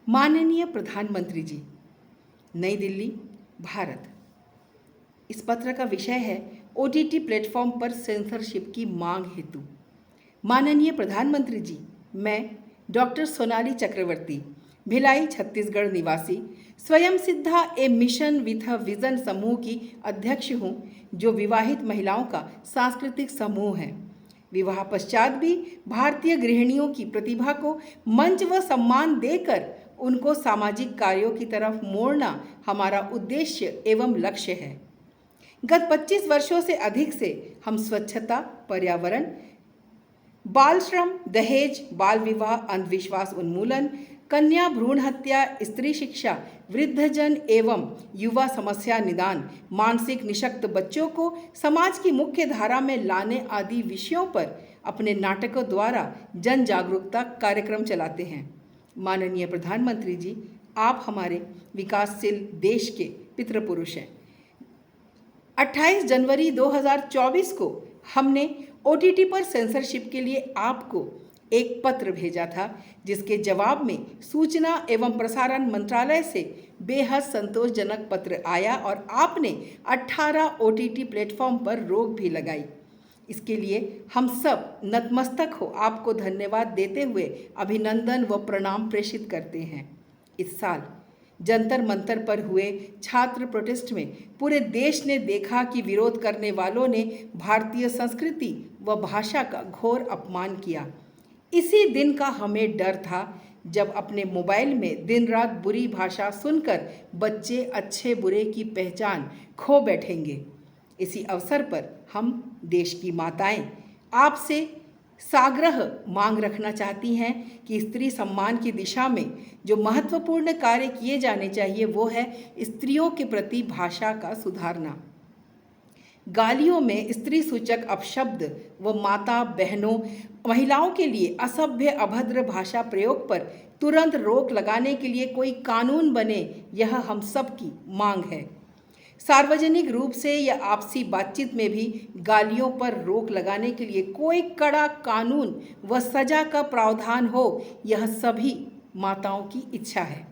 माननीय प्रधानमंत्री जी, नई दिल्ली, भारत। इस पत्र का विषय है ओटीटी प्लेटफॉर्म पर सेंसरशिप की मांग हेतु। माननीय प्रधानमंत्री जी, मैं डॉक्टर सोनाली चक्रवर्ती, भिलाई, छत्तीसगढ़ निवासी, स्वयं सिद्धा ए मिशन विथ अ विजन समूह की अध्यक्ष हूँ, जो विवाहित महिलाओं का सांस्कृतिक समूह है। विवाह पश्चात भी भारतीय गृहिणियों की प्रतिभा को मंच व सम्मान देकर उनको सामाजिक कार्यों की तरफ मोड़ना हमारा उद्देश्य एवं लक्ष्य है। गत 25 वर्षों से अधिक से हम स्वच्छता, पर्यावरण, बाल श्रम, दहेज, बाल विवाह, अंधविश्वास उन्मूलन, कन्या भ्रूण हत्या, स्त्री शिक्षा, वृद्धजन एवं युवा समस्या निदान, मानसिक निशक्त बच्चों को समाज की मुख्य धारा में लाने आदि विषयों पर अपने नाटकों द्वारा जन जागरूकता कार्यक्रम चलाते हैं। माननीय प्रधानमंत्री जी, आप हमारे विकासशील देश के पितृपुरुष हैं। 28 जनवरी 2024 को हमने ओटीटी पर सेंसरशिप के लिए आपको एक पत्र भेजा था, जिसके जवाब में सूचना एवं प्रसारण मंत्रालय से बेहद संतोषजनक पत्र आया और आपने 18 ओटीटी प्लेटफॉर्म पर रोक भी लगाई। इसके लिए हम सब नतमस्तक हो आपको धन्यवाद देते हुए अभिनंदन व प्रणाम प्रेषित करते हैं। इस साल जंतर मंतर पर हुए छात्र प्रोटेस्ट में पूरे देश ने देखा कि विरोध करने वालों ने भारतीय संस्कृति व भाषा का घोर अपमान किया। इसी दिन का हमें डर था, जब अपने मोबाइल में दिन रात बुरी भाषा सुनकर बच्चे अच्छे बुरे की पहचान खो बैठेंगे। इसी अवसर पर हम देश की माताएं आपसे साग्रह मांग रखना चाहती हैं कि स्त्री सम्मान की दिशा में जो महत्वपूर्ण कार्य किए जाने चाहिए, वो है स्त्रियों के प्रति भाषा का सुधारना। गालियों में स्त्री सूचक अपशब्द व माता, बहनों, महिलाओं के लिए असभ्य अभद्र भाषा प्रयोग पर तुरंत रोक लगाने के लिए कोई कानून बने, यह हम सब की मांग है। सार्वजनिक रूप से या आपसी बातचीत में भी गालियों पर रोक लगाने के लिए कोई कड़ा कानून व सजा का प्रावधान हो, यह सभी माताओं की इच्छा है।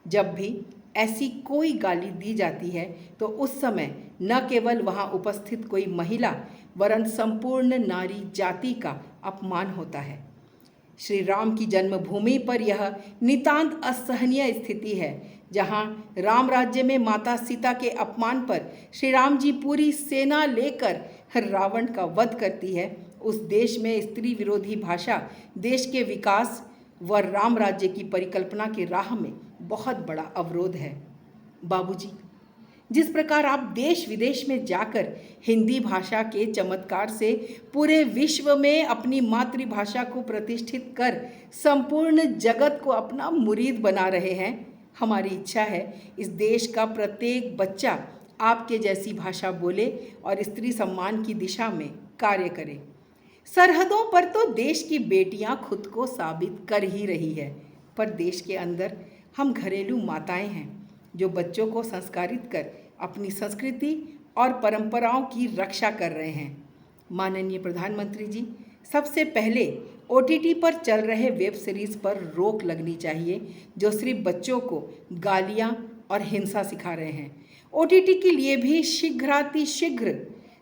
जब भी ऐसी कोई गाली दी जाती है तो उस समय न केवल वहां उपस्थित कोई महिला वरन संपूर्ण नारी जाति का अपमान होता है। श्री राम की जन्मभूमि पर यह नितांत असहनीय स्थिति है, जहां राम राज्य में माता सीता के अपमान पर श्री राम जी पूरी सेना लेकर रावण का वध करती है। उस देश में स्त्री विरोधी भाषा देश के विकास व राम राज्य की परिकल्पना की राह में बहुत बड़ा अवरोध है। बाबूजी, जिस प्रकार आप देश विदेश में जाकर हिंदी भाषा के चमत्कार से पूरे विश्व में अपनी मातृभाषा को प्रतिष्ठित कर संपूर्ण जगत को अपना मुरीद बना रहे हैं, हमारी इच्छा है इस देश का प्रत्येक बच्चा आपके जैसी भाषा बोले और स्त्री सम्मान की दिशा में कार्य करे। सरहदों पर तो देश की बेटियां खुद को साबित कर ही रही है, पर देश के अंदर हम घरेलू माताएं हैं, जो बच्चों को संस्कारित कर अपनी संस्कृति और परंपराओं की रक्षा कर रहे हैं। माननीय प्रधानमंत्री जी, सबसे पहले ओटीटी पर चल रहे वेब सीरीज़ पर रोक लगनी चाहिए, जो सिर्फ बच्चों को गालियां और हिंसा सिखा रहे हैं। ओटीटी के लिए भी शीघ्रातिशीघ्र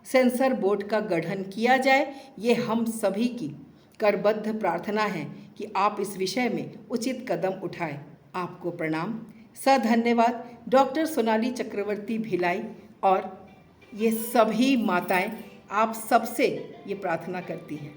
सेंसर बोर्ड का गठन किया जाए, ये हम सभी की करबद्ध प्रार्थना है कि आप इस विषय में उचित कदम उठाएं। आपको प्रणाम, धन्यवाद। डॉक्टर सोनाली चक्रवर्ती, भिलाई। और ये सभी माताएं आप सबसे ये प्रार्थना करती हैं।